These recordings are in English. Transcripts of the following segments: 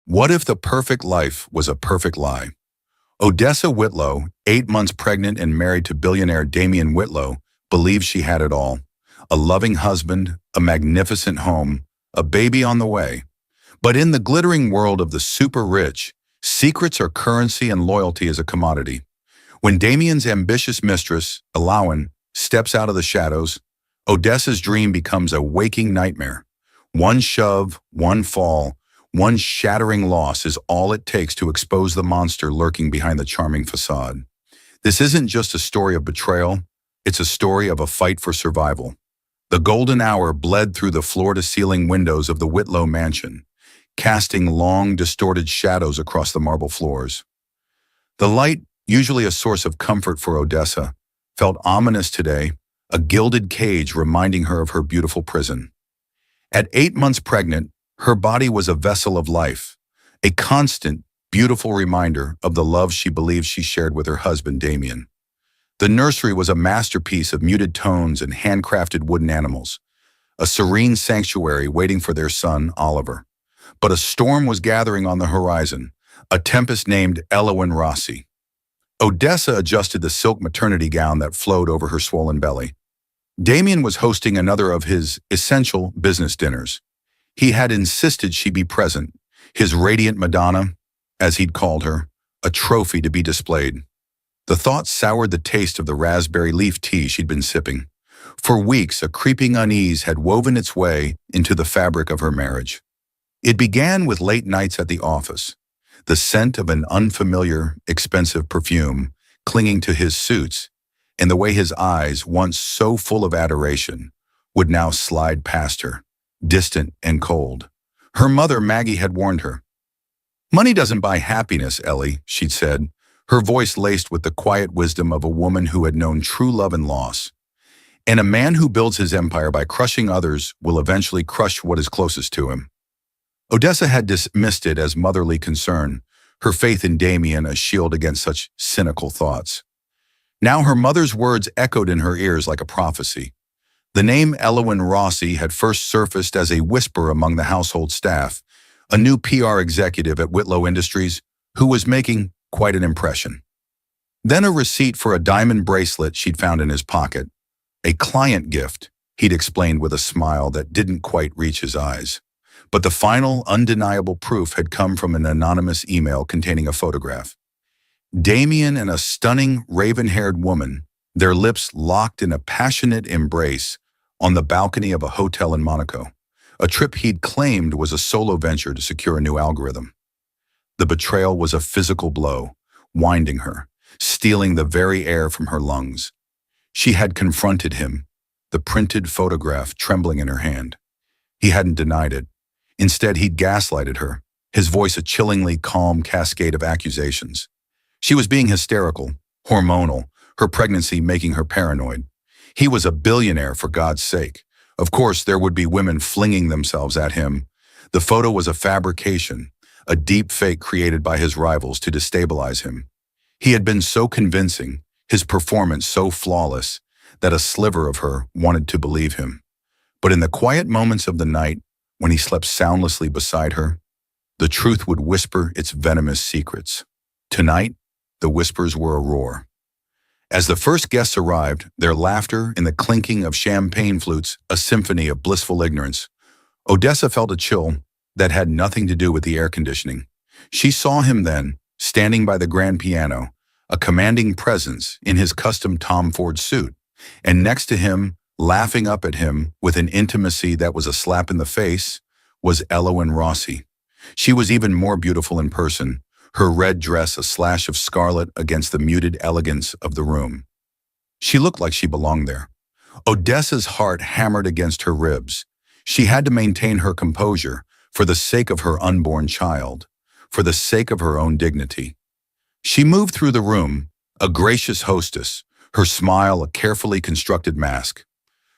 What if the perfect life was a perfect lie? Odessa Whitlow, 8 months pregnant and married to billionaire Damian Whitlow, believes she had it all. A loving husband, a magnificent home, a baby on the way. But in the glittering world of the super rich, secrets are currency and loyalty is a commodity. When Damian's ambitious mistress, Alawan, steps out of the shadows, Odessa's dream becomes a waking nightmare. One shove, one fall, one shattering loss is all it takes to expose the monster lurking behind the charming facade. This isn't just a story of betrayal, it's a story of a fight for survival. The golden hour bled through the floor-to-ceiling windows of the Whitlow mansion, casting long, distorted shadows across the marble floors. The light, usually a source of comfort for Odessa, felt ominous today, a gilded cage reminding her of her beautiful prison. At 8 months pregnant, her body was a vessel of life, a constant, beautiful reminder of the love she believed she shared with her husband, Damian. The nursery was a masterpiece of muted tones and handcrafted wooden animals, a serene sanctuary waiting for their son, Oliver. But a storm was gathering on the horizon, a tempest named Elowen Rossi. Odessa adjusted the silk maternity gown that flowed over her swollen belly. Damian was hosting another of his essential business dinners. He had insisted she be present, his radiant Madonna, as he'd called her, a trophy to be displayed. The thought soured the taste of the raspberry leaf tea she'd been sipping. For weeks, a creeping unease had woven its way into the fabric of her marriage. It began with late nights at the office, the scent of an unfamiliar, expensive perfume clinging to his suits, and the way his eyes, once so full of adoration, would now slide past her, distant and cold. Her mother, Maggie, had warned her. "Money doesn't buy happiness, Ellie," she'd said, her voice laced with the quiet wisdom of a woman who had known true love and loss. "And a man who builds his empire by crushing others will eventually crush what is closest to him." Odessa had dismissed it as motherly concern, her faith in Damian a shield against such cynical thoughts. Now her mother's words echoed in her ears like a prophecy. The name Elowen Rossi had first surfaced as a whisper among the household staff, a new PR executive at Whitlow Industries who was making quite an impression. Then a receipt for a diamond bracelet she'd found in his pocket. A client gift, he'd explained with a smile that didn't quite reach his eyes. But the final, undeniable proof had come from an anonymous email containing a photograph. Damian and a stunning, raven-haired woman, their lips locked in a passionate embrace on the balcony of a hotel in Monaco, a trip he'd claimed was a solo venture to secure a new algorithm. The betrayal was a physical blow, winding her, stealing the very air from her lungs. She had confronted him, the printed photograph trembling in her hand. He hadn't denied it. Instead, he'd gaslighted her, his voice a chillingly calm cascade of accusations. She was being hysterical, hormonal, her pregnancy making her paranoid. He was a billionaire, for God's sake. Of course, there would be women flinging themselves at him. The photo was a fabrication, a deep fake created by his rivals to destabilize him. He had been so convincing, his performance so flawless, that a sliver of her wanted to believe him. But in the quiet moments of the night, when he slept soundlessly beside her, the truth would whisper its venomous secrets. Tonight, the whispers were a roar. As the first guests arrived, their laughter and the clinking of champagne flutes, a symphony of blissful ignorance, Odessa felt a chill that had nothing to do with the air conditioning. She saw him then, standing by the grand piano, a commanding presence in his custom Tom Ford suit, and next to him, laughing up at him with an intimacy that was a slap in the face, was Elowen Rossi. She was even more beautiful in person, her red dress a slash of scarlet against the muted elegance of the room. She looked like she belonged there. Odessa's heart hammered against her ribs. She had to maintain her composure for the sake of her unborn child, for the sake of her own dignity. She moved through the room, a gracious hostess, her smile a carefully constructed mask.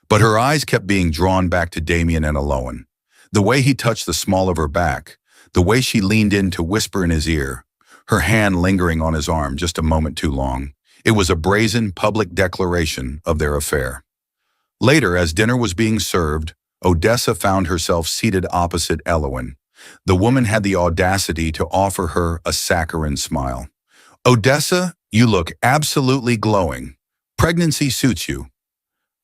But her eyes kept being drawn back to Damian and Elowen. The way he touched the small of her back, the way she leaned in to whisper in his ear, her hand lingering on his arm just a moment too long. It was a brazen public declaration of their affair. Later, as dinner was being served, Odessa found herself seated opposite Elowen, The woman had the audacity to offer her a saccharine smile. Odessa, you look absolutely glowing. Pregnancy suits you.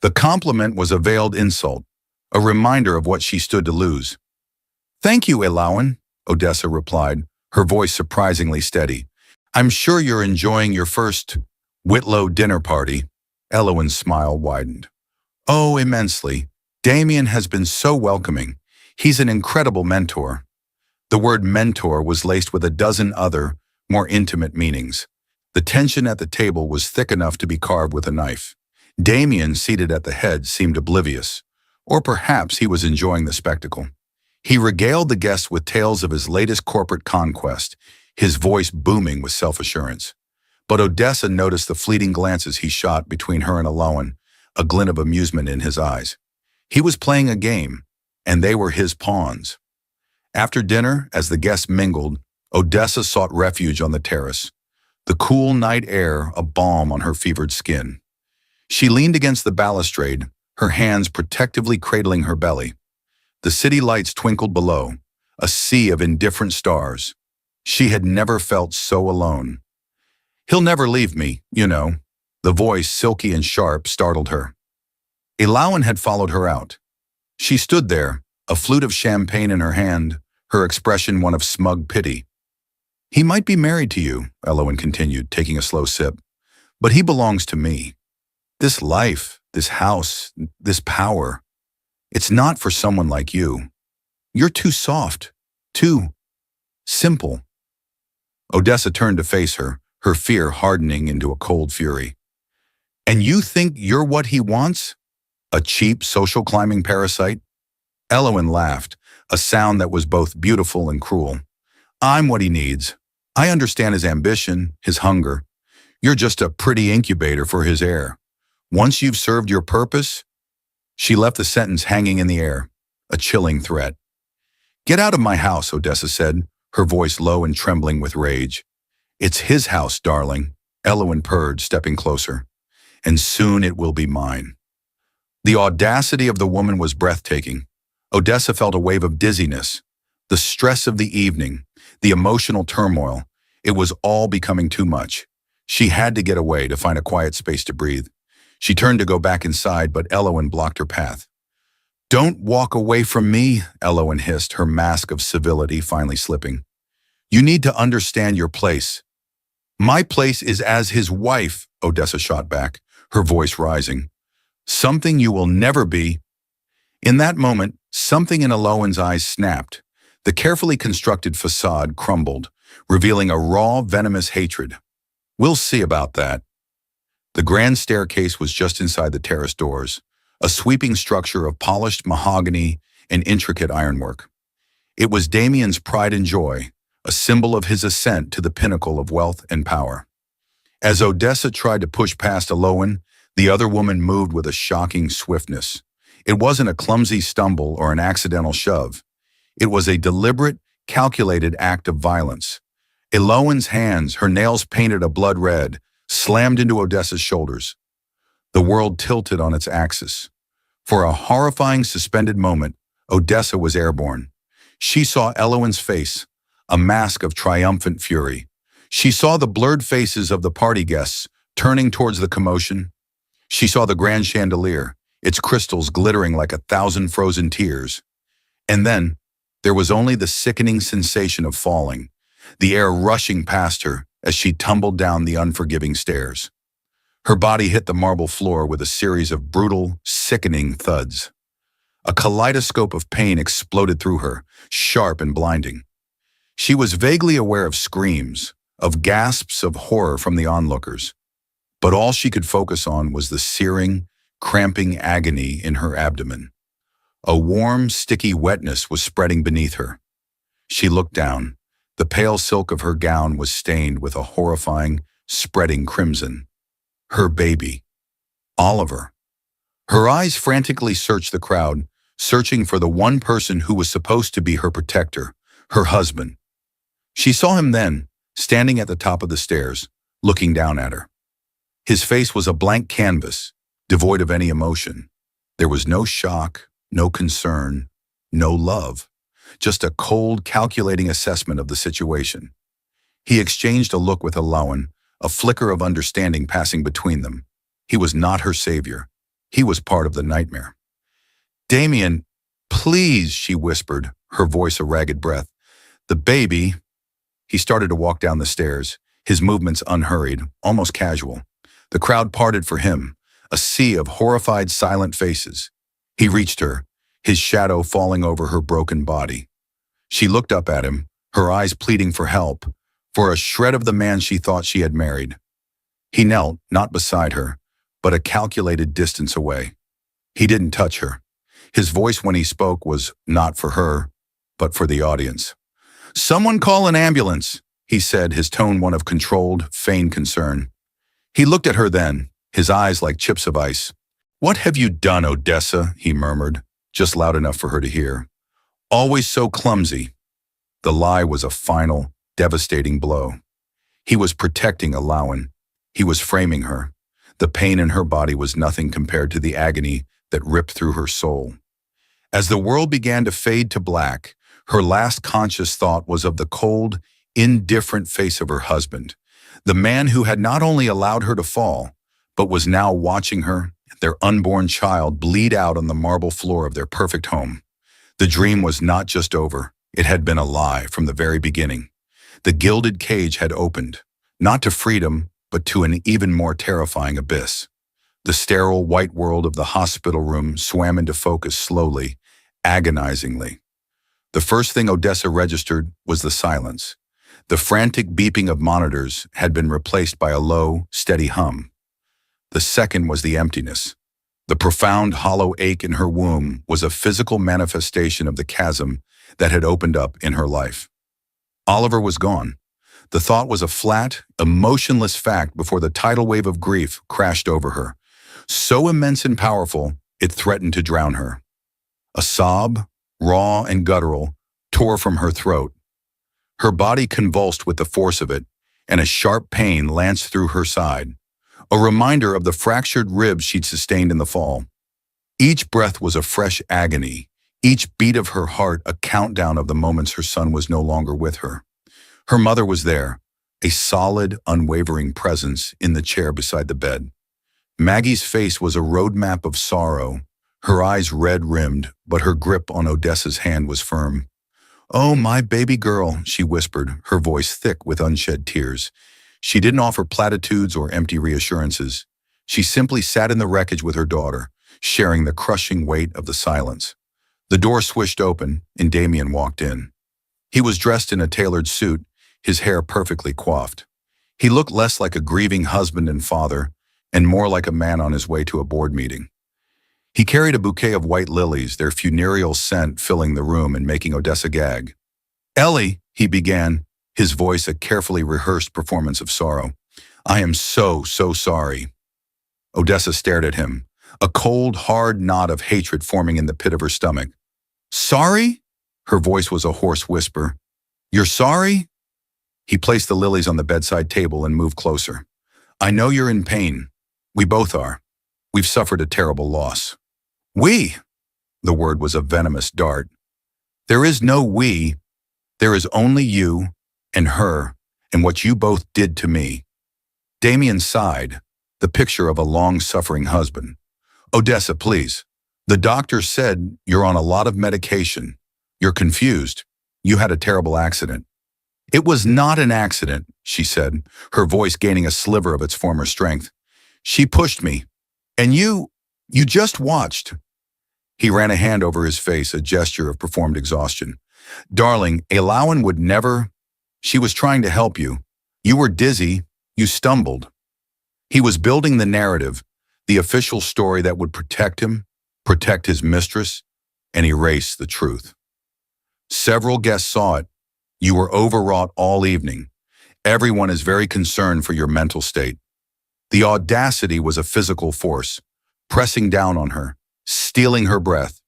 The compliment was a veiled insult, a reminder of what she stood to lose. Thank you, Elawan, Odessa replied, her voice surprisingly steady. I'm sure you're enjoying your first Whitlow dinner party. Elawan's smile widened. Oh, immensely. Damien has been so welcoming. He's an incredible mentor. The word mentor was laced with a dozen other, more intimate meanings. The tension at the table was thick enough to be carved with a knife. Damien, seated at the head, seemed oblivious. Or perhaps he was enjoying the spectacle. He regaled the guests with tales of his latest corporate conquest, his voice booming with self-assurance. But Odessa noticed the fleeting glances he shot between her and Elawan, a glint of amusement in his eyes. He was playing a game, and they were his pawns. After dinner, as the guests mingled, Odessa sought refuge on the terrace, the cool night air a balm on her fevered skin. She leaned against the balustrade, her hands protectively cradling her belly. The city lights twinkled below, a sea of indifferent stars. She had never felt so alone. He'll never leave me, you know. The voice, silky and sharp, startled her. Elawan had followed her out. She stood there, a flute of champagne in her hand, her expression one of smug pity. He might be married to you, Elawan continued, taking a slow sip, but he belongs to me. This life, this house, this power, it's not for someone like you. You're too soft, too simple. Odessa turned to face her, her fear hardening into a cold fury. And you think you're what he wants? A cheap social climbing parasite? Elawan laughed, a sound that was both beautiful and cruel. I'm what he needs. I understand his ambition, his hunger. You're just a pretty incubator for his heir. Once you've served your purpose, she left the sentence hanging in the air, a chilling threat. Get out of my house, Odessa said, her voice low and trembling with rage. It's his house, darling, Elawan purred, stepping closer. And soon it will be mine. The audacity of the woman was breathtaking. Odessa felt a wave of dizziness. The stress of the evening, the emotional turmoil, it was all becoming too much. She had to get away to find a quiet space to breathe. She turned to go back inside, but Elawan blocked her path. Don't walk away from me, Elawan hissed, her mask of civility finally slipping. You need to understand your place. My place is as his wife, Odessa shot back, her voice rising. Something you will never be. In that moment, something in Elawan's eyes snapped. The carefully constructed facade crumbled, revealing a raw, venomous hatred. We'll see about that. The grand staircase was just inside the terrace doors, a sweeping structure of polished mahogany and intricate ironwork. It was Damien's pride and joy, a symbol of his ascent to the pinnacle of wealth and power. As Odessa tried to push past Elawan, the other woman moved with a shocking swiftness. It wasn't a clumsy stumble or an accidental shove. It was a deliberate, calculated act of violence. Elawan's hands, her nails painted a blood red, slammed into Odessa's shoulders. The world tilted on its axis. For a horrifying suspended moment, Odessa was airborne. She saw Elawan's face, a mask of triumphant fury. She saw the blurred faces of the party guests turning towards the commotion. She saw the grand chandelier, its crystals glittering like 1,000 frozen tears. And then, there was only the sickening sensation of falling, the air rushing past her as she tumbled down the unforgiving stairs. Her body hit the marble floor with a series of brutal, sickening thuds. A kaleidoscope of pain exploded through her, sharp and blinding. She was vaguely aware of screams, of gasps of horror from the onlookers. But all she could focus on was the searing, cramping agony in her abdomen. A warm, sticky wetness was spreading beneath her. She looked down. The pale silk of her gown was stained with a horrifying, spreading crimson. Her baby. Oliver. Her eyes frantically searched the crowd, searching for the one person who was supposed to be her protector, her husband. She saw him then, standing at the top of the stairs, looking down at her. His face was a blank canvas, devoid of any emotion. There was no shock, no concern, no love. just a cold, calculating assessment of the situation. He exchanged a look with Alawan, a flicker of understanding passing between them. He was not her savior. He was part of the nightmare. "Damien, please," she whispered, her voice a ragged breath. "The baby." He started to walk down the stairs, his movements unhurried, almost casual. The crowd parted for him, a sea of horrified, silent faces. He reached her, his shadow falling over her broken body. She looked up at him, her eyes pleading for help, for a shred of the man she thought she had married. He knelt, not beside her, but a calculated distance away. He didn't touch her. His voice when he spoke was not for her, but for the audience. "Someone call an ambulance," he said, his tone one of controlled, feigned concern. He looked at her then, his eyes like chips of ice. "What have you done, Odessa?" he murmured, just loud enough for her to hear. "Always so clumsy." The lie was a final, devastating blow. He was protecting Alawan. He was framing her. The pain in her body was nothing compared to the agony that ripped through her soul. As the world began to fade to black, her last conscious thought was of the cold, indifferent face of her husband, the man who had not only allowed her to fall, but was now watching her, their unborn child, bleed out on the marble floor of their perfect home. The dream was not just over, it had been a lie from the very beginning. The gilded cage had opened, not to freedom, but to an even more terrifying abyss. The sterile white world of the hospital room swam into focus slowly, agonizingly. The first thing Odessa registered was the silence. The frantic beeping of monitors had been replaced by a low, steady hum. The second was the emptiness. The profound, hollow ache in her womb was a physical manifestation of the chasm that had opened up in her life. Oliver was gone. The thought was a flat, emotionless fact before the tidal wave of grief crashed over her. So immense and powerful, it threatened to drown her. A sob, raw and guttural, tore from her throat. Her body convulsed with the force of it, and a sharp pain lanced through her side, a reminder of the fractured ribs she'd sustained in the fall. Each breath was a fresh agony, each beat of her heart a countdown of the moments her son was no longer with her. Her mother was there, a solid, unwavering presence in the chair beside the bed. Maggie's face was a roadmap of sorrow, her eyes red-rimmed, but her grip on Odessa's hand was firm. "Oh, my baby girl," she whispered, her voice thick with unshed tears. She didn't offer platitudes or empty reassurances. She simply sat in the wreckage with her daughter, sharing the crushing weight of the silence. The door swished open, and Damien walked in. He was dressed in a tailored suit, his hair perfectly coiffed. He looked less like a grieving husband and father, and more like a man on his way to a board meeting. He carried a bouquet of white lilies, their funereal scent filling the room and making Odessa gag. "Ellie," he began, his voice a carefully rehearsed performance of sorrow. "I am so sorry." Odessa stared at him, a cold, hard knot of hatred forming in the pit of her stomach. "Sorry?" Her voice was a hoarse whisper. "You're sorry?" He placed the lilies on the bedside table and moved closer. "I know you're in pain. We both are. We've suffered a terrible loss." "We?" The word was a venomous dart. "There is no we. There is only you and her and what you both did to me." Damien sighed, the picture of a long-suffering husband. "Odessa, please. The doctor said you're on a lot of medication. You're confused. You had a terrible accident." "It was not an accident," she said, her voice gaining a sliver of its former strength. "She pushed me. And you just watched." He ran a hand over his face, a gesture of performed exhaustion. "Darling, Alawan would never. She was trying to help you. You were dizzy. You stumbled." He was building the narrative, the official story that would protect him, protect his mistress, and erase the truth. Several guests saw it. "You were overwrought all evening. Everyone is very concerned for your mental state." The audacity was a physical force, pressing down on her, stealing her breath.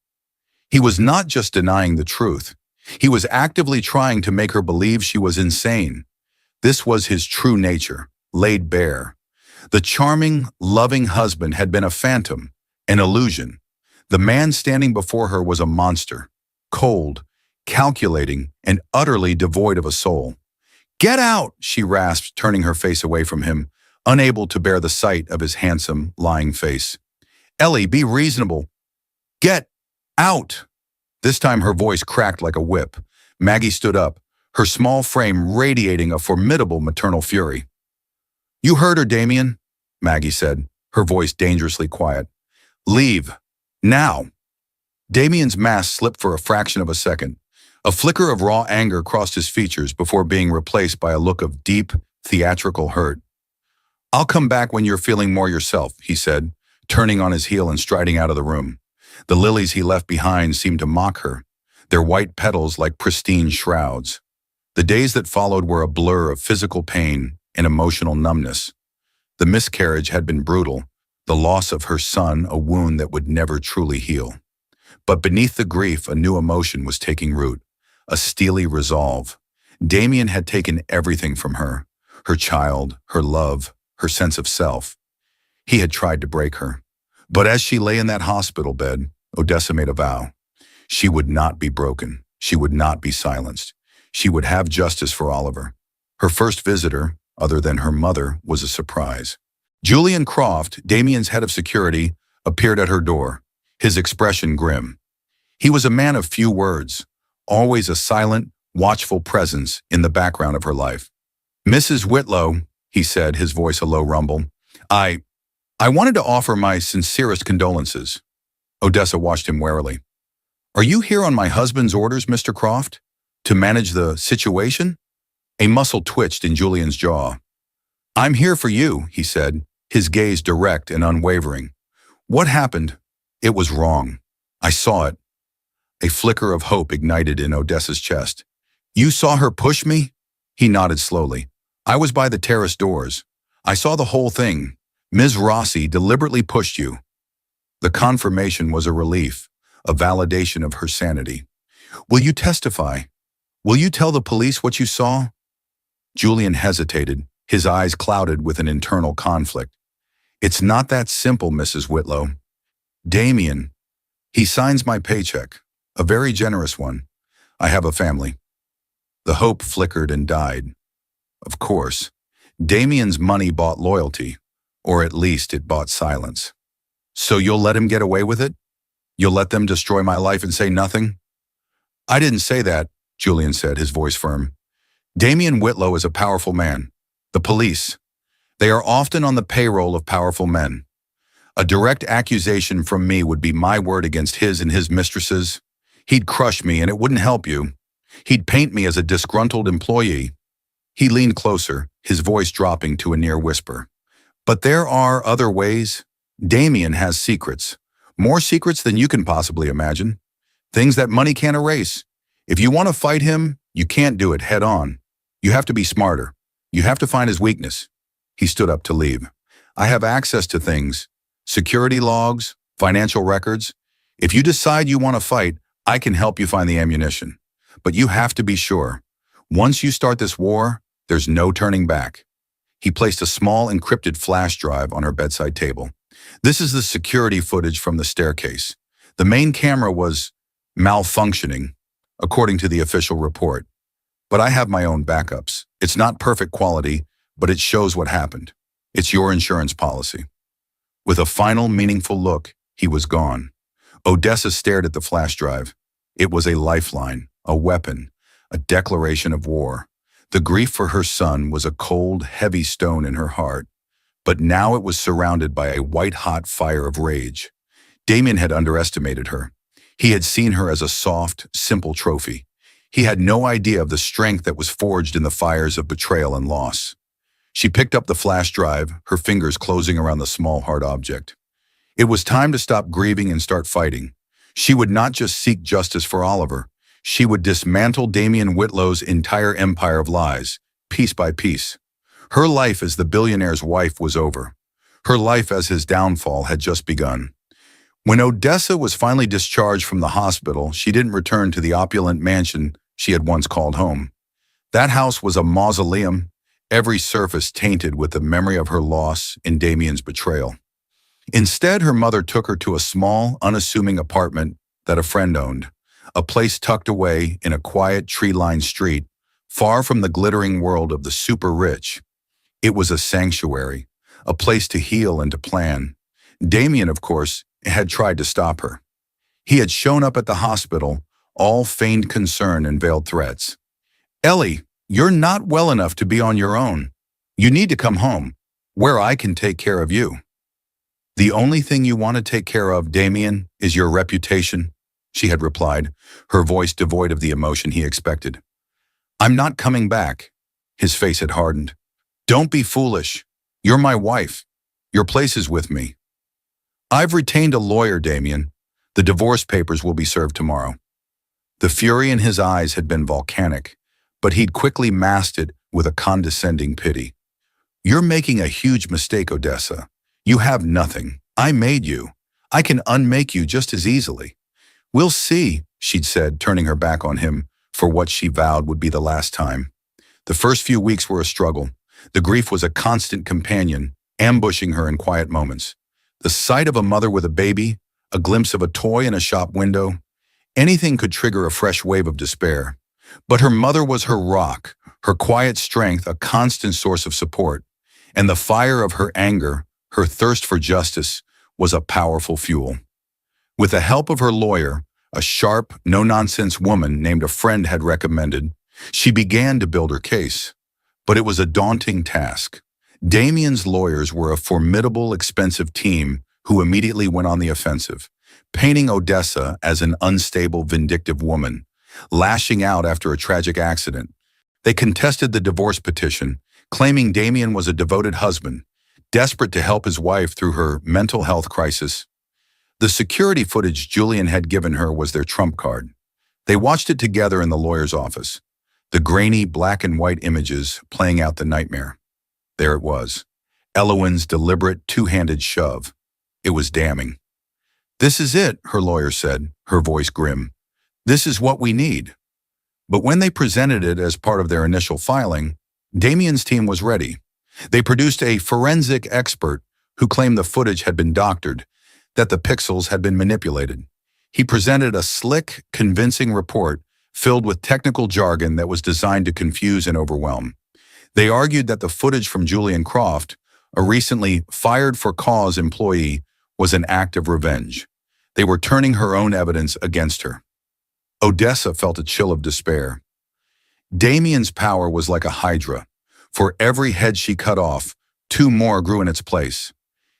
He was not just denying the truth. He was actively trying to make her believe she was insane. This was his true nature, laid bare. The charming, loving husband had been a phantom, an illusion. The man standing before her was a monster, cold, calculating, and utterly devoid of a soul. "Get out!" she rasped, turning her face away from him, unable to bear the sight of his handsome, lying face. "Ellie, be reasonable. Get out!" This time her voice cracked like a whip. Maggie stood up, her small frame radiating a formidable maternal fury. "You heard her, Damien," Maggie said, her voice dangerously quiet. "Leave. Now." Damien's mask slipped for a fraction of a second. A flicker of raw anger crossed his features before being replaced by a look of deep, theatrical hurt. "I'll come back when you're feeling more yourself," he said, turning on his heel and striding out of the room. The lilies he left behind seemed to mock her, their white petals like pristine shrouds. The days that followed were a blur of physical pain and emotional numbness. The miscarriage had been brutal, the loss of her son a wound that would never truly heal. But beneath the grief, a new emotion was taking root, a steely resolve. Damien had taken everything from her child, her love, her sense of self. He had tried to break her. But as she lay in that hospital bed, Odessa made a vow. She would not be broken. She would not be silenced. She would have justice for Oliver. Her first visitor, other than her mother, was a surprise. Julian Croft, Damien's head of security, appeared at her door, his expression grim. He was a man of few words, always a silent, watchful presence in the background of her life. "Mrs. Whitlow," he said, his voice a low rumble, I wanted to offer my sincerest condolences." Odessa watched him warily. "Are you here on my husband's orders, Mr. Croft? To manage the situation?" A muscle twitched in Julian's jaw. "I'm here for you," he said, his gaze direct and unwavering. "What happened? It was wrong. I saw it." A flicker of hope ignited in Odessa's chest. "You saw her push me?" He nodded slowly. "I was by the terrace doors. I saw the whole thing. Ms. Rossi deliberately pushed you." The confirmation was a relief, a validation of her sanity. "Will you testify? Will you tell the police what you saw?" Julian hesitated, his eyes clouded with an internal conflict. "It's not that simple, Mrs. Whitlow. Damien, he signs my paycheck, a very generous one. I have a family." The hope flickered and died. Of course, Damien's money bought loyalty, or at least it bought silence. "So you'll let him get away with it? You'll let them destroy my life and say nothing?" "I didn't say that," Julian said, his voice firm. "Damien Whitlow is a powerful man. The police, they are often on the payroll of powerful men. A direct accusation from me would be my word against his and his mistress's. He'd crush me and it wouldn't help you. He'd paint me as a disgruntled employee." He leaned closer, his voice dropping to a near whisper. "But there are other ways. Damien has secrets. More secrets than you can possibly imagine. Things that money can't erase. If you want to fight him, you can't do it head on. You have to be smarter. You have to find his weakness." He stood up to leave. "I have access to things. Security logs, financial records. If you decide you want to fight, I can help you find the ammunition. But you have to be sure. Once you start this war, there's no turning back." He placed a small encrypted flash drive on her bedside table. "This is the security footage from the staircase. The main camera was malfunctioning, according to the official report. But I have my own backups. It's not perfect quality, but it shows what happened. It's your insurance policy." With a final meaningful look, he was gone. Odessa stared at the flash drive. It was a lifeline, a weapon, a declaration of war. The grief for her son was a cold, heavy stone in her heart, but now it was surrounded by a white-hot fire of rage. Damien had underestimated her. He had seen her as a soft, simple trophy. He had no idea of the strength that was forged in the fires of betrayal and loss. She picked up the flash drive, her fingers closing around the small hard object. It was time to stop grieving and start fighting. She would not just seek justice for Oliver. She would dismantle Damien Whitlow's entire empire of lies, piece by piece. Her life as the billionaire's wife was over. Her life as his downfall had just begun. When Odessa was finally discharged from the hospital, she didn't return to the opulent mansion she had once called home. That house was a mausoleum, every surface tainted with the memory of her loss in Damien's betrayal. Instead, her mother took her to a small, unassuming apartment that a friend owned, a place tucked away in a quiet tree-lined street, far from the glittering world of the super-rich. It was a sanctuary, a place to heal and to plan. Damien, of course, had tried to stop her. He had shown up at the hospital, all feigned concern and veiled threats. "Ellie, you're not well enough to be on your own. You need to come home, where I can take care of you." "The only thing you want to take care of, Damien, is your reputation," she had replied, her voice devoid of the emotion he expected. "I'm not coming back." His face had hardened. "Don't be foolish. You're my wife. Your place is with me." "I've retained a lawyer, Damien. The divorce papers will be served tomorrow." The fury in his eyes had been volcanic, but he'd quickly masked it with a condescending pity. "You're making a huge mistake, Odessa. You have nothing. I made you. I can unmake you just as easily." "We'll see," she'd said, turning her back on him for what she vowed would be the last time. The first few weeks were a struggle. The grief was a constant companion, ambushing her in quiet moments. The sight of a mother with a baby, a glimpse of a toy in a shop window, anything could trigger a fresh wave of despair. But her mother was her rock, her quiet strength a constant source of support, and the fire of her anger, her thirst for justice, was a powerful fuel. With the help of her lawyer, a sharp, no-nonsense woman named a friend had recommended, she began to build her case. But it was a daunting task. Damien's lawyers were a formidable, expensive team who immediately went on the offensive, painting Odessa as an unstable, vindictive woman, lashing out after a tragic accident. They contested the divorce petition, claiming Damien was a devoted husband, desperate to help his wife through her mental health crisis. The security footage Julian had given her was their trump card. They watched it together in the lawyer's office, the grainy black and white images playing out the nightmare. There it was, Elowen's deliberate two-handed shove. It was damning. "This is it," her lawyer said, her voice grim. "This is what we need." But when they presented it as part of their initial filing, Damien's team was ready. They produced a forensic expert who claimed the footage had been doctored, that the pixels had been manipulated. He presented a slick, convincing report filled with technical jargon that was designed to confuse and overwhelm. They argued that the footage from Julian Croft, a recently fired-for-cause employee, was an act of revenge. They were turning her own evidence against her. Odessa felt a chill of despair. Damien's power was like a hydra. For every head she cut off, two more grew in its place.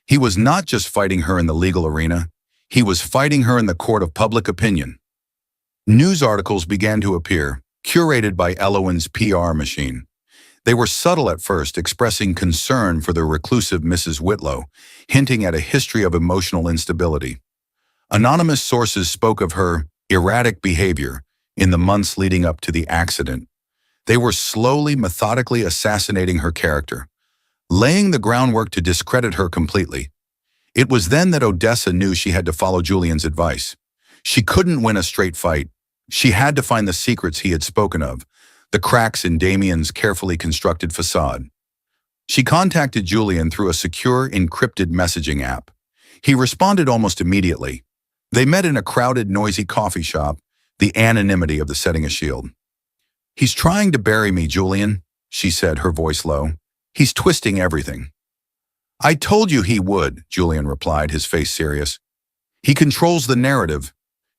He was not just fighting her in the legal arena, he was fighting her in the court of public opinion. News articles began to appear, curated by Elowen's PR machine. They were subtle at first, expressing concern for the reclusive Mrs. Whitlow, hinting at a history of emotional instability. Anonymous sources spoke of her erratic behavior in the months leading up to the accident. They were slowly, methodically assassinating her character, laying the groundwork to discredit her completely. It was then that Odessa knew she had to follow Julian's advice. She couldn't win a straight fight. She had to find the secrets he had spoken of, the cracks in Damien's carefully constructed facade. She contacted Julian through a secure, encrypted messaging app. He responded almost immediately. They met in a crowded, noisy coffee shop, the anonymity of the setting a shield. "He's trying to bury me, Julian," she said, her voice low. "He's twisting everything." "I told you he would," Julian replied, his face serious. "He controls the narrative.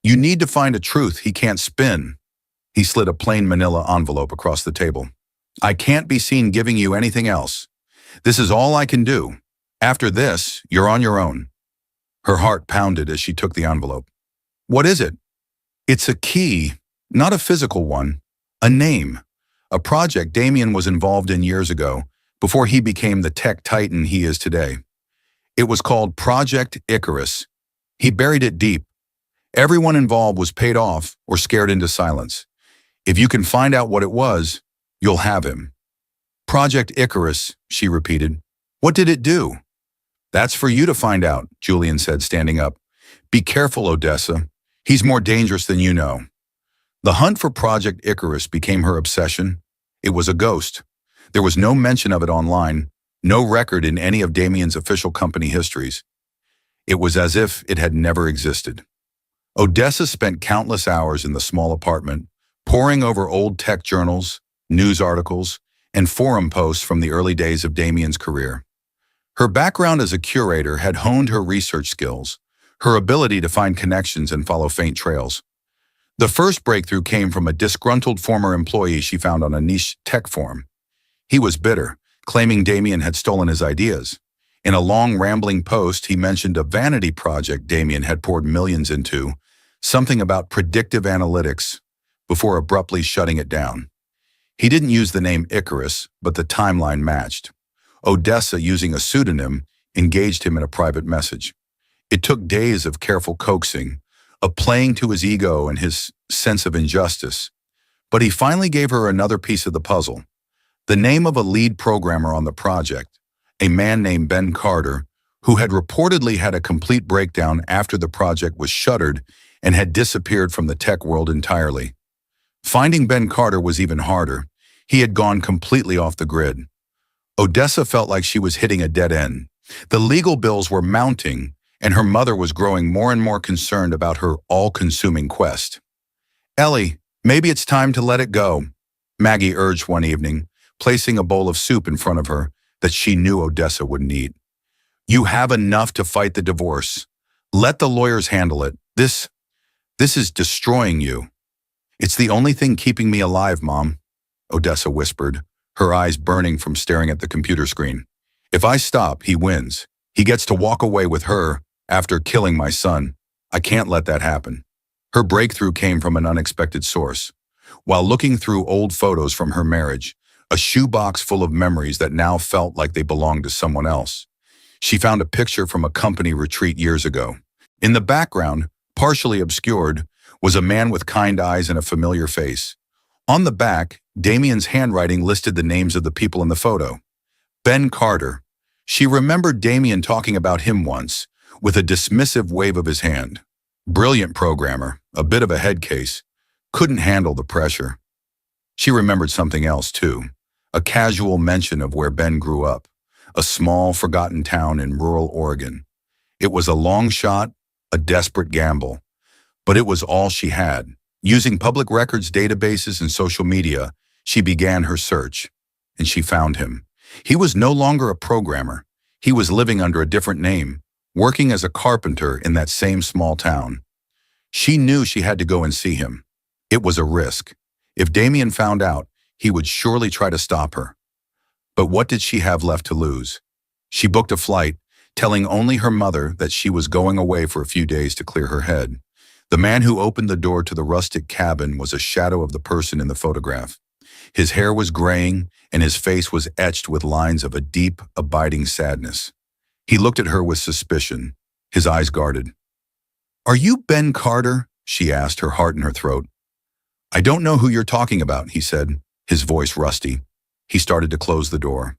You need to find a truth he can't spin." He slid a plain manila envelope across the table. "I can't be seen giving you anything else. This is all I can do. After this, you're on your own." Her heart pounded as she took the envelope. "What is it?" "It's a key, not a physical one. A name. A project Damien was involved in years ago, before he became the tech titan he is today. It was called Project Icarus. He buried it deep. Everyone involved was paid off or scared into silence. If you can find out what it was, you'll have him." "Project Icarus," she repeated. "What did it do?" "That's for you to find out," Julian said, standing up. "Be careful, Odessa. He's more dangerous than you know." The hunt for Project Icarus became her obsession. It was a ghost. There was no mention of it online, no record in any of Damien's official company histories. It was as if it had never existed. Odessa spent countless hours in the small apartment, poring over old tech journals, news articles, and forum posts from the early days of Damien's career. Her background as a curator had honed her research skills, her ability to find connections and follow faint trails. The first breakthrough came from a disgruntled former employee she found on a niche tech forum. He was bitter, claiming Damien had stolen his ideas. In a long, rambling post, he mentioned a vanity project Damien had poured millions into, something about predictive analytics, before abruptly shutting it down. He didn't use the name Icarus, but the timeline matched. Odessa, using a pseudonym, engaged him in a private message. It took days of careful coaxing, of playing to his ego and his sense of injustice, but he finally gave her another piece of the puzzle. The name of a lead programmer on the project, a man named Ben Carter, who had reportedly had a complete breakdown after the project was shuttered and had disappeared from the tech world entirely. Finding Ben Carter was even harder. He had gone completely off the grid. Odessa felt like she was hitting a dead end. The legal bills were mounting, and her mother was growing more and more concerned about her all-consuming quest. "Ellie, maybe it's time to let it go," Maggie urged one evening, placing a bowl of soup in front of her that she knew Odessa wouldn't eat. "You have enough to fight the divorce. Let the lawyers handle it. This is destroying you." "It's the only thing keeping me alive, Mom," Odessa whispered, her eyes burning from staring at the computer screen. "If I stop, he wins. He gets to walk away with her after killing my son. I can't let that happen." Her breakthrough came from an unexpected source. While looking through old photos from her marriage, a shoebox full of memories that now felt like they belonged to someone else, she found a picture from a company retreat years ago. In the background, partially obscured, was a man with kind eyes and a familiar face. On the back, Damien's handwriting listed the names of the people in the photo. Ben Carter. She remembered Damien talking about him once, with a dismissive wave of his hand. Brilliant programmer, a bit of a head case, couldn't handle the pressure. She remembered something else too, a casual mention of where Ben grew up, a small, forgotten town in rural Oregon. It was a long shot, a desperate gamble, but it was all she had. Using public records databases and social media, she began her search, and she found him. He was no longer a programmer. He was living under a different name, working as a carpenter in that same small town. She knew she had to go and see him. It was a risk. If Damien found out, he would surely try to stop her. But what did she have left to lose? She booked a flight, telling only her mother that she was going away for a few days to clear her head. The man who opened the door to the rustic cabin was a shadow of the person in the photograph. His hair was graying, and his face was etched with lines of a deep, abiding sadness. He looked at her with suspicion, his eyes guarded. "Are you Ben Carter?" she asked, her heart in her throat. "I don't know who you're talking about," he said, his voice rusty. He started to close the door.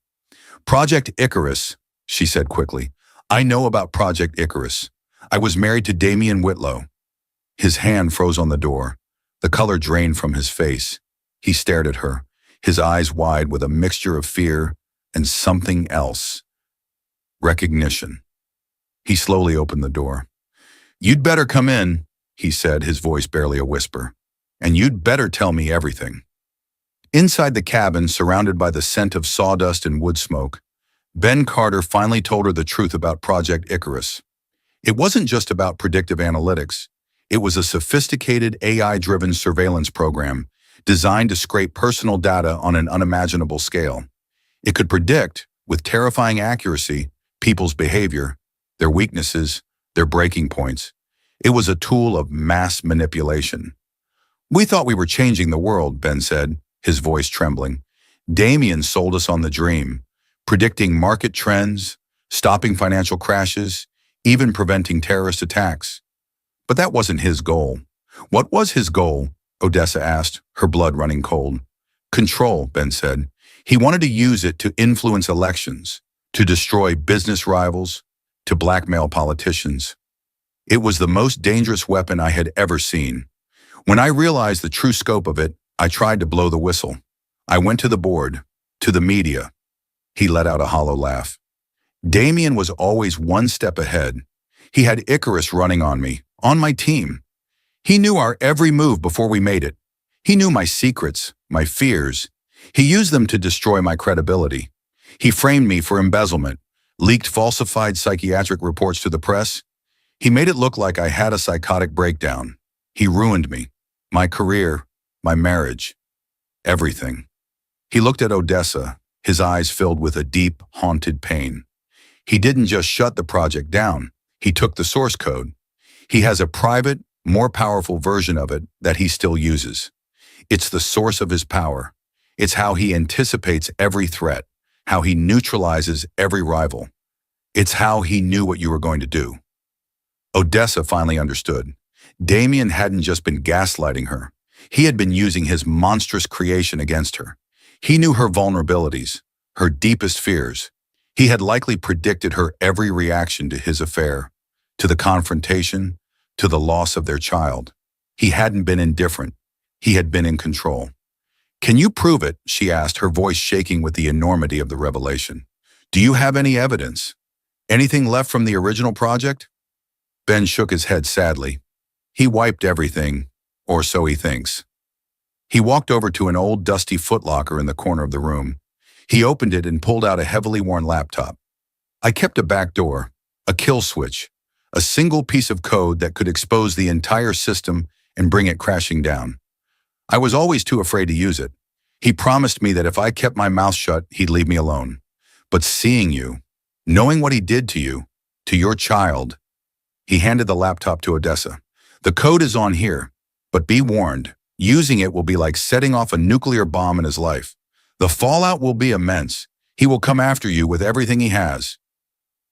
"Project Icarus," she said quickly. "I know about Project Icarus. I was married to Damien Whitlow." His hand froze on the door. The color drained from his face. He stared at her, his eyes wide with a mixture of fear and something else. Recognition. He slowly opened the door. "You'd better come in," he said, his voice barely a whisper. "And you'd better tell me everything." Inside the cabin, surrounded by the scent of sawdust and wood smoke, Ben Carter finally told her the truth about Project Icarus. It wasn't just about predictive analytics. It was a sophisticated AI-driven surveillance program designed to scrape personal data on an unimaginable scale. It could predict, with terrifying accuracy, people's behavior, their weaknesses, their breaking points. It was a tool of mass manipulation. "We thought we were changing the world," Ben said, his voice trembling. "Damien sold us on the dream, predicting market trends, stopping financial crashes, even preventing terrorist attacks. But that wasn't his goal." "What was his goal?" Odessa asked, her blood running cold. "Control," Ben said. "He wanted to use it to influence elections, to destroy business rivals, to blackmail politicians. It was the most dangerous weapon I had ever seen. When I realized the true scope of it, I tried to blow the whistle. I went to the board, to the media." He let out a hollow laugh. "Damien was always one step ahead. He had Icarus running on me, on my team. He knew our every move before we made it. He knew my secrets, my fears. He used them to destroy my credibility. He framed me for embezzlement, leaked falsified psychiatric reports to the press. He made it look like I had a psychotic breakdown. He ruined me, my career, my marriage, everything. He looked at Odessa, his eyes filled with a deep, haunted pain. He didn't just shut the project down. He took the source code. He has a private, more powerful version of it that he still uses. It's the source of his power. It's how he anticipates every threat, how he neutralizes every rival. It's how he knew what you were going to do. Odessa finally understood. Damien hadn't just been gaslighting her. He had been using his monstrous creation against her. He knew her vulnerabilities, her deepest fears. He had likely predicted her every reaction to his affair, to the confrontation, to the loss of their child. He hadn't been indifferent. He had been in control. "Can you prove it?" she asked, her voice shaking with the enormity of the revelation. "Do you have any evidence? Anything left from the original project?" Ben shook his head sadly. He wiped everything, or so he thinks. He walked over to an old dusty footlocker in the corner of the room. He opened it and pulled out a heavily worn laptop. "I kept a back door, a kill switch, a single piece of code that could expose the entire system and bring it crashing down. I was always too afraid to use it. He promised me that if I kept my mouth shut, he'd leave me alone. But seeing you, knowing what he did to you, to your child..." He handed the laptop to Odessa. "The code is on here, but be warned, using it will be like setting off a nuclear bomb in his life. The fallout will be immense. He will come after you with everything he has."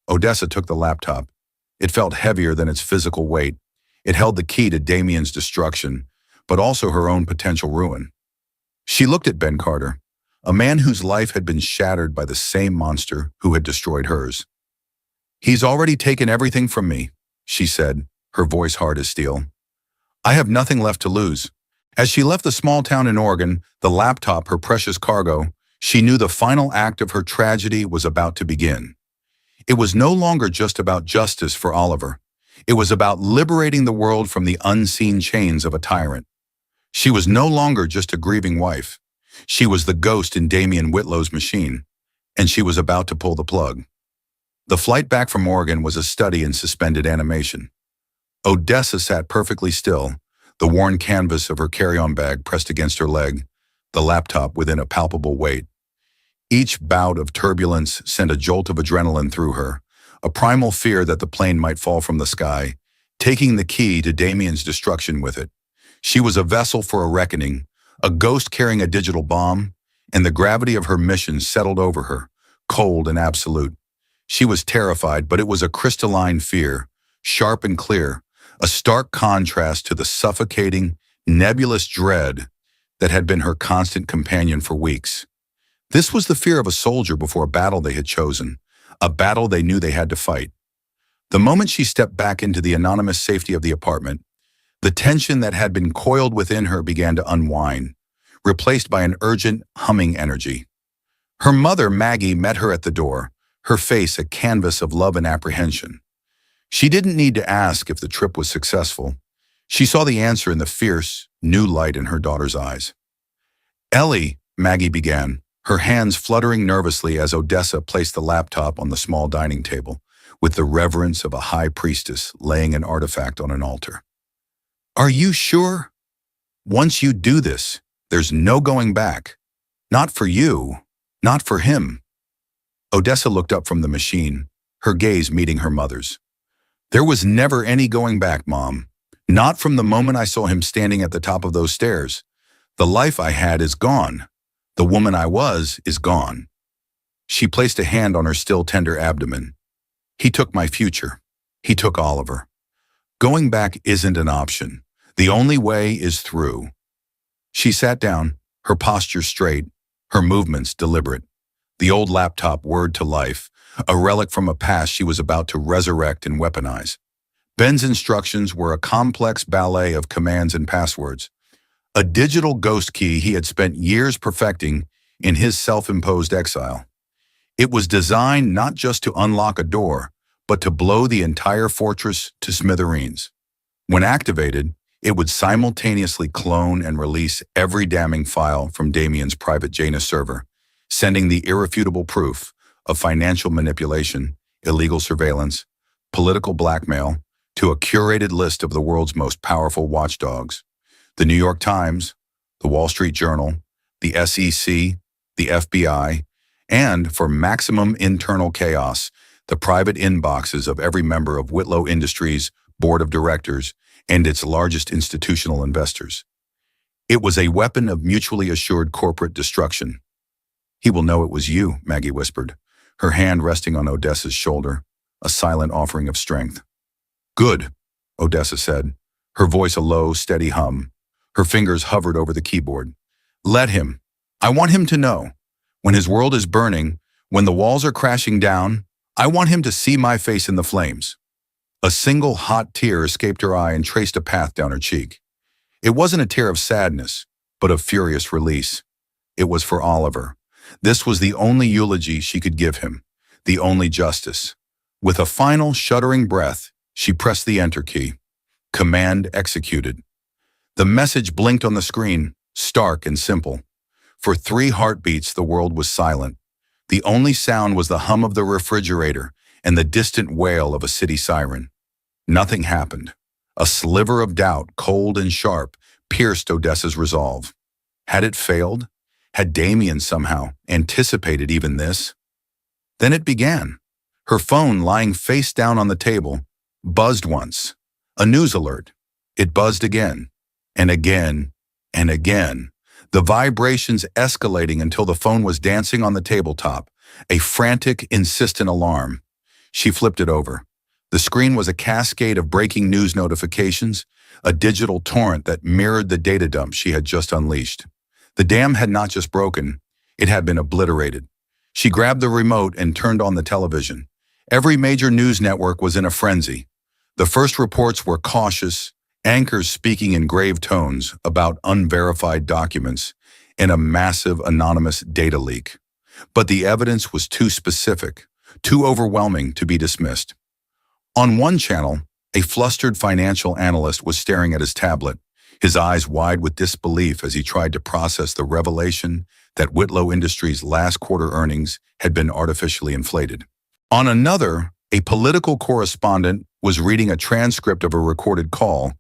Odessa took the laptop. It felt heavier than its physical weight. It held the key to Damien's destruction, but also her own potential ruin. She looked at Ben Carter, a man whose life had been shattered by the same monster who had destroyed hers. "He's already taken everything from me," she said, her voice hard as steel. "I have nothing left to lose." As she left the small town in Oregon, the laptop, her precious cargo, she knew the final act of her tragedy was about to begin. It was no longer just about justice for Oliver. It was about liberating the world from the unseen chains of a tyrant. She was no longer just a grieving wife. She was the ghost in Damien Whitlow's machine, and she was about to pull the plug. The flight back from Oregon was a study in suspended animation. Odessa sat perfectly still, the worn canvas of her carry-on bag pressed against her leg, the laptop within a palpable weight. Each bout of turbulence sent a jolt of adrenaline through her, a primal fear that the plane might fall from the sky, taking the key to Damien's destruction with it. She was a vessel for a reckoning, a ghost carrying a digital bomb, and the gravity of her mission settled over her, cold and absolute. She was terrified, but it was a crystalline fear, sharp and clear, a stark contrast to the suffocating, nebulous dread that had been her constant companion for weeks. This was the fear of a soldier before a battle they had chosen, a battle they knew they had to fight. The moment she stepped back into the anonymous safety of the apartment, the tension that had been coiled within her began to unwind, replaced by an urgent, humming energy. Her mother, Maggie, met her at the door, her face a canvas of love and apprehension. She didn't need to ask if the trip was successful. She saw the answer in the fierce, new light in her daughter's eyes. "Ellie," Maggie began, her hands fluttering nervously as Odessa placed the laptop on the small dining table, with the reverence of a high priestess laying an artifact on an altar. "Are you sure? Once you do this, there's no going back. Not for you, not for him." Odessa looked up from the machine, her gaze meeting her mother's. "There was never any going back, Mom. Not from the moment I saw him standing at the top of those stairs. The life I had is gone. The woman I was is gone." She placed a hand on her still tender abdomen. "He took my future. He took Oliver. Going back isn't an option. The only way is through." She sat down, her posture straight, her movements deliberate. The old laptop whirred to life, a relic from a past she was about to resurrect and weaponize. Ben's instructions were a complex ballet of commands and passwords, a digital ghost key he had spent years perfecting in his self-imposed exile. It was designed not just to unlock a door, but to blow the entire fortress to smithereens. When activated, It would simultaneously clone and release every damning file from Damien's private Janus server, sending the irrefutable proof of financial manipulation, illegal surveillance, political blackmail, to a curated list of the world's most powerful watchdogs. The New York Times, the Wall Street Journal, the SEC, the FBI, and, for maximum internal chaos, the private inboxes of every member of Whitlow Industries' board of directors and its largest institutional investors. It was a weapon of mutually assured corporate destruction. "He will know it was you," Maggie whispered, her hand resting on Odessa's shoulder, a silent offering of strength. "Good," Odessa said, her voice a low, steady hum. Her fingers hovered over the keyboard. "Let him. I want him to know. When his world is burning, when the walls are crashing down, I want him to see my face in the flames." A single hot tear escaped her eye and traced a path down her cheek. It wasn't a tear of sadness, but of furious release. It was for Oliver. This was the only eulogy she could give him, the only justice. With a final, shuddering breath, she pressed the enter key. Command executed. The message blinked on the screen, stark and simple. For 3 heartbeats, the world was silent. The only sound was the hum of the refrigerator and the distant wail of a city siren. Nothing happened. A sliver of doubt, cold and sharp, pierced Odessa's resolve. Had it failed? Had Damien somehow anticipated even this? Then it began. Her phone, lying face down on the table, buzzed once. A news alert. It buzzed again, and again, and again. The vibrations escalating until the phone was dancing on the tabletop, a frantic, insistent alarm. She flipped it over. The screen was a cascade of breaking news notifications, a digital torrent that mirrored the data dump she had just unleashed. The dam had not just broken, it had been obliterated. She grabbed the remote and turned on the television. Every major news network was in a frenzy. The first reports were cautious, anchors speaking in grave tones about unverified documents and a massive anonymous data leak. But the evidence was too specific, too overwhelming to be dismissed. On one channel, a flustered financial analyst was staring at his tablet, his eyes wide with disbelief as he tried to process the revelation that Whitlow Industries' last quarter earnings had been artificially inflated. On another, a political correspondent was reading a transcript of a recorded call,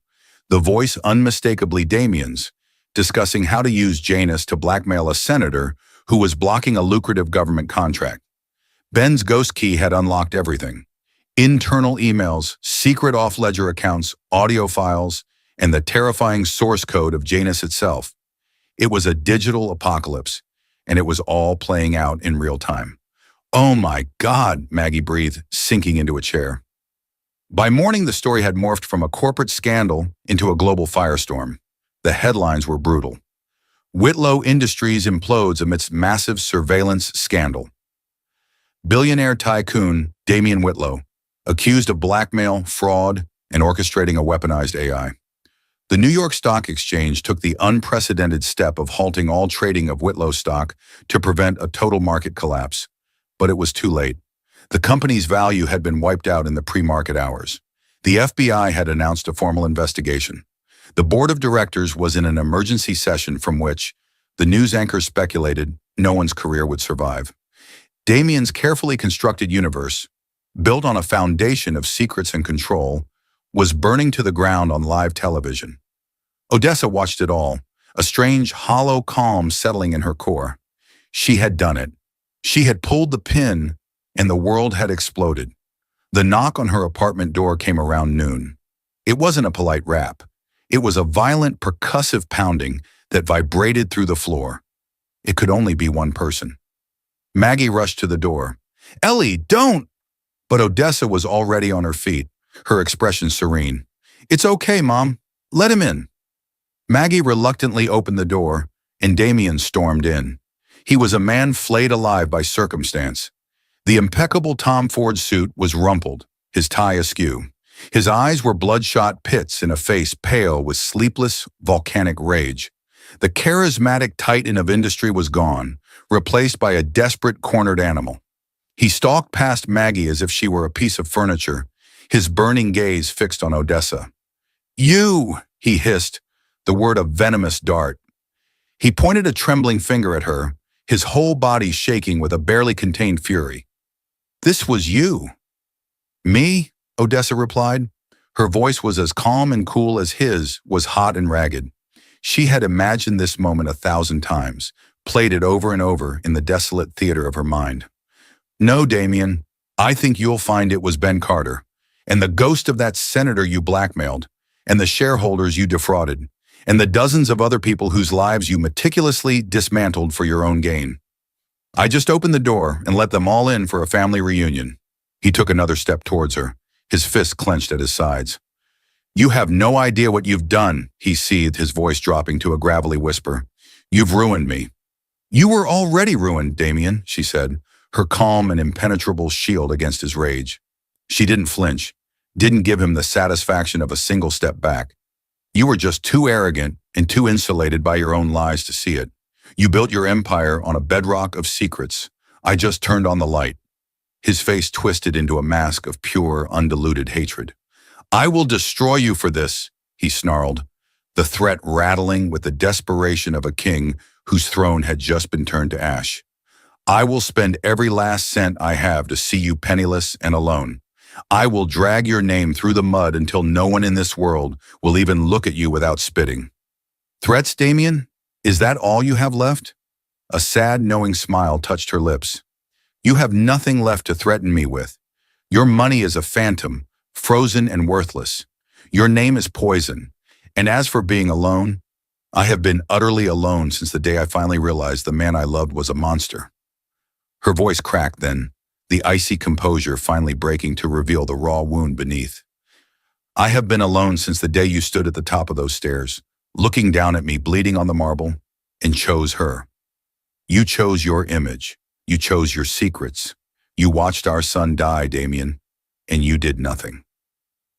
the voice unmistakably Damien's, discussing how to use Janus to blackmail a senator who was blocking a lucrative government contract. Ben's ghost key had unlocked everything. Internal emails, secret off-ledger accounts, audio files, and the terrifying source code of Janus itself. It was a digital apocalypse, and it was all playing out in real time. "Oh my God," Maggie breathed, sinking into a chair. By morning, the story had morphed from a corporate scandal into a global firestorm. The headlines were brutal. Whitlow Industries implodes amidst massive surveillance scandal. Billionaire tycoon Damien Whitlow, accused of blackmail, fraud, and orchestrating a weaponized AI. The New York Stock Exchange took the unprecedented step of halting all trading of Whitlow stock to prevent a total market collapse. But it was too late. The company's value had been wiped out in the pre-market hours. The FBI had announced a formal investigation. The board of directors was in an emergency session from which, the news anchor speculated, no one's career would survive. Damien's carefully constructed universe, built on a foundation of secrets and control, was burning to the ground on live television. Odessa watched it all, a strange, hollow calm settling in her core. She had done it. She had pulled the pin, and the world had exploded. The knock on her apartment door came around noon. It wasn't a polite rap. It was a violent, percussive pounding that vibrated through the floor. It could only be one person. Maggie rushed to the door. "Ellie, don't!" But Odessa was already on her feet, her expression serene. "It's okay, Mom. Let him in." Maggie reluctantly opened the door, and Damien stormed in. He was a man flayed alive by circumstance. The impeccable Tom Ford suit was rumpled, his tie askew. His eyes were bloodshot pits in a face pale with sleepless, volcanic rage. The charismatic titan of industry was gone, replaced by a desperate, cornered animal. He stalked past Maggie as if she were a piece of furniture, his burning gaze fixed on Odessa. "You!" he hissed, the word a venomous dart. He pointed a trembling finger at her, his whole body shaking with a barely contained fury. This was you. Me? Odessa replied. Her voice was as calm and cool as his was hot and ragged. She had imagined this moment 1,000 times, played it over and over in the desolate theater of her mind. No, Damien, I think you'll find it was Ben Carter, and the ghost of that senator you blackmailed, and the shareholders you defrauded, and the dozens of other people whose lives you meticulously dismantled for your own gain. I just opened the door and let them all in for a family reunion. He took another step towards her, his fists clenched at his sides. You have no idea what you've done, he seethed, his voice dropping to a gravelly whisper. You've ruined me. You were already ruined, Damien, she said, her calm and impenetrable shield against his rage. She didn't flinch, didn't give him the satisfaction of a single step back. You were just too arrogant and too insulated by your own lies to see it. You built your empire on a bedrock of secrets. I just turned on the light. His face twisted into a mask of pure, undiluted hatred. I will destroy you for this, he snarled, the threat rattling with the desperation of a king whose throne had just been turned to ash. I will spend every last cent I have to see you penniless and alone. I will drag your name through the mud until no one in this world will even look at you without spitting. Threats, Damien? Is that all you have left? A sad, knowing smile touched her lips. You have nothing left to threaten me with. Your money is a phantom, frozen and worthless. Your name is poison. And as for being alone, I have been utterly alone since the day I finally realized the man I loved was a monster. Her voice cracked then, the icy composure finally breaking to reveal the raw wound beneath. I have been alone since the day you stood at the top of those stairs, looking down at me bleeding on the marble, and chose her. You chose your image. You chose your secrets. You watched our son die, Damien, and you did nothing.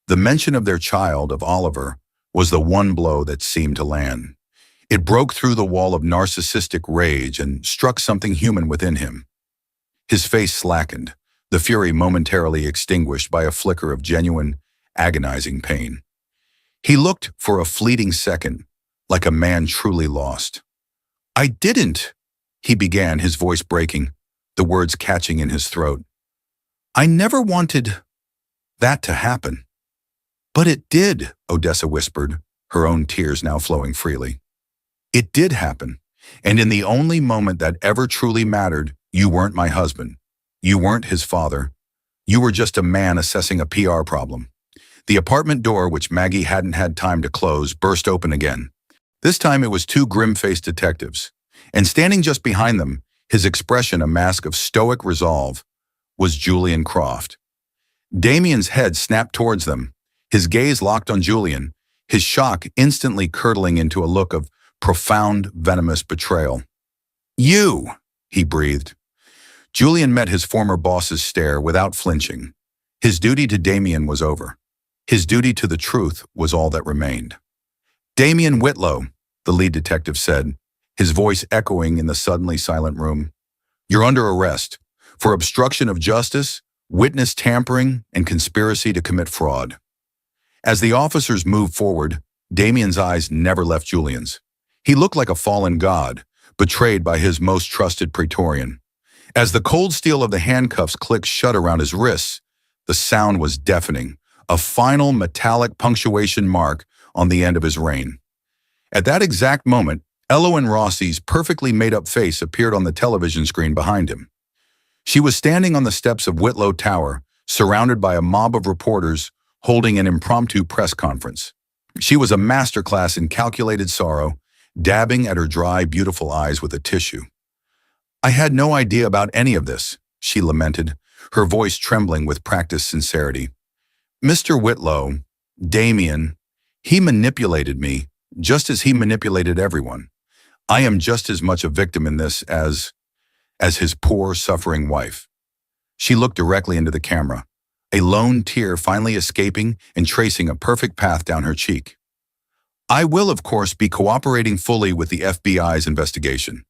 The mention of their child, of Oliver, was the one blow that seemed to land. It broke through the wall of narcissistic rage and struck something human within him. His face slackened, the fury momentarily extinguished by a flicker of genuine, agonizing pain. He looked for a fleeting second, like a man truly lost. I didn't, he began, his voice breaking, the words catching in his throat. I never wanted that to happen. But it did, Odessa whispered, her own tears now flowing freely. It did happen, and in the only moment that ever truly mattered, you weren't my husband. You weren't his father. You were just a man assessing a PR problem. The apartment door, which Maggie hadn't had time to close, burst open again. This time it was two grim-faced detectives, and standing just behind them, his expression a mask of stoic resolve, was Julian Croft. Damien's head snapped towards them, his gaze locked on Julian, his shock instantly curdling into a look of profound, venomous betrayal. You, he breathed. Julian met his former boss's stare without flinching. His duty to Damien was over. His duty to the truth was all that remained. Damien Whitlow, the lead detective said, his voice echoing in the suddenly silent room. You're under arrest for obstruction of justice, witness tampering, and conspiracy to commit fraud. As the officers moved forward, Damien's eyes never left Julian's. He looked like a fallen god, betrayed by his most trusted Praetorian. As the cold steel of the handcuffs clicked shut around his wrists, the sound was deafening, a final metallic punctuation mark on the end of his reign. At that exact moment, Elowen Rossi's perfectly made-up face appeared on the television screen behind him. She was standing on the steps of Whitlow Tower, surrounded by a mob of reporters holding an impromptu press conference. She was a masterclass in calculated sorrow, dabbing at her dry, beautiful eyes with a tissue. I had no idea about any of this, she lamented, her voice trembling with practiced sincerity. Mr. Whitlow, Damien, he manipulated me, just as he manipulated everyone. I am just as much a victim in this as his poor, suffering wife. She looked directly into the camera, a lone tear finally escaping and tracing a perfect path down her cheek. I will, of course, be cooperating fully with the FBI's investigation.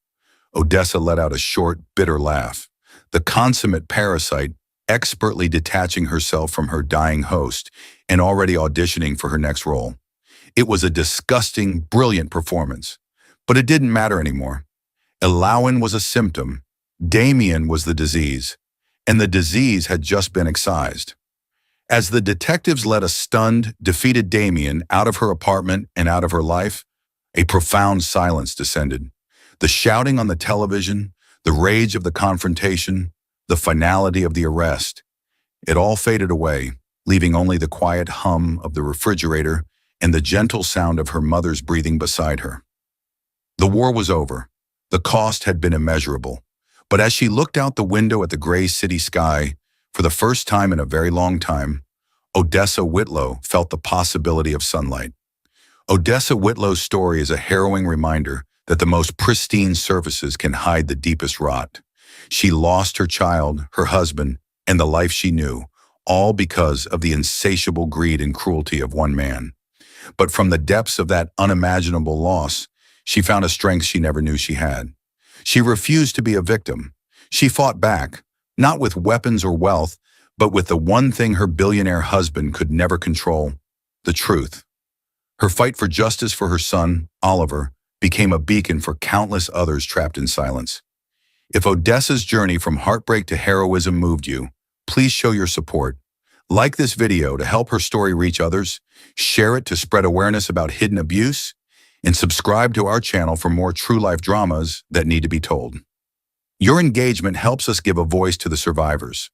Odessa let out a short, bitter laugh, the consummate parasite expertly detaching herself from her dying host and already auditioning for her next role. It was a disgusting, brilliant performance. But it didn't matter anymore. Elowin was a symptom. Damien was the disease. And the disease had just been excised. As the detectives let a stunned, defeated Damien out of her apartment and out of her life, a profound silence descended. The shouting on the television, the rage of the confrontation, the finality of the arrest, it all faded away, leaving only the quiet hum of the refrigerator and the gentle sound of her mother's breathing beside her. The war was over. The cost had been immeasurable. But as she looked out the window at the gray city sky, for the first time in a very long time, Odessa Whitlow felt the possibility of sunlight. Odessa Whitlow's story is a harrowing reminder that the most pristine surfaces can hide the deepest rot. She lost her child, her husband, and the life she knew, all because of the insatiable greed and cruelty of one man. But from the depths of that unimaginable loss, she found a strength she never knew she had. She refused to be a victim. She fought back, not with weapons or wealth, but with the one thing her billionaire husband could never control, the truth. Her fight for justice for her son, Oliver, became a beacon for countless others trapped in silence. If Odessa's journey from heartbreak to heroism moved you, please show your support. Like this video to help her story reach others, share it to spread awareness about hidden abuse, and subscribe to our channel for more true-life dramas that need to be told. Your engagement helps us give a voice to the survivors.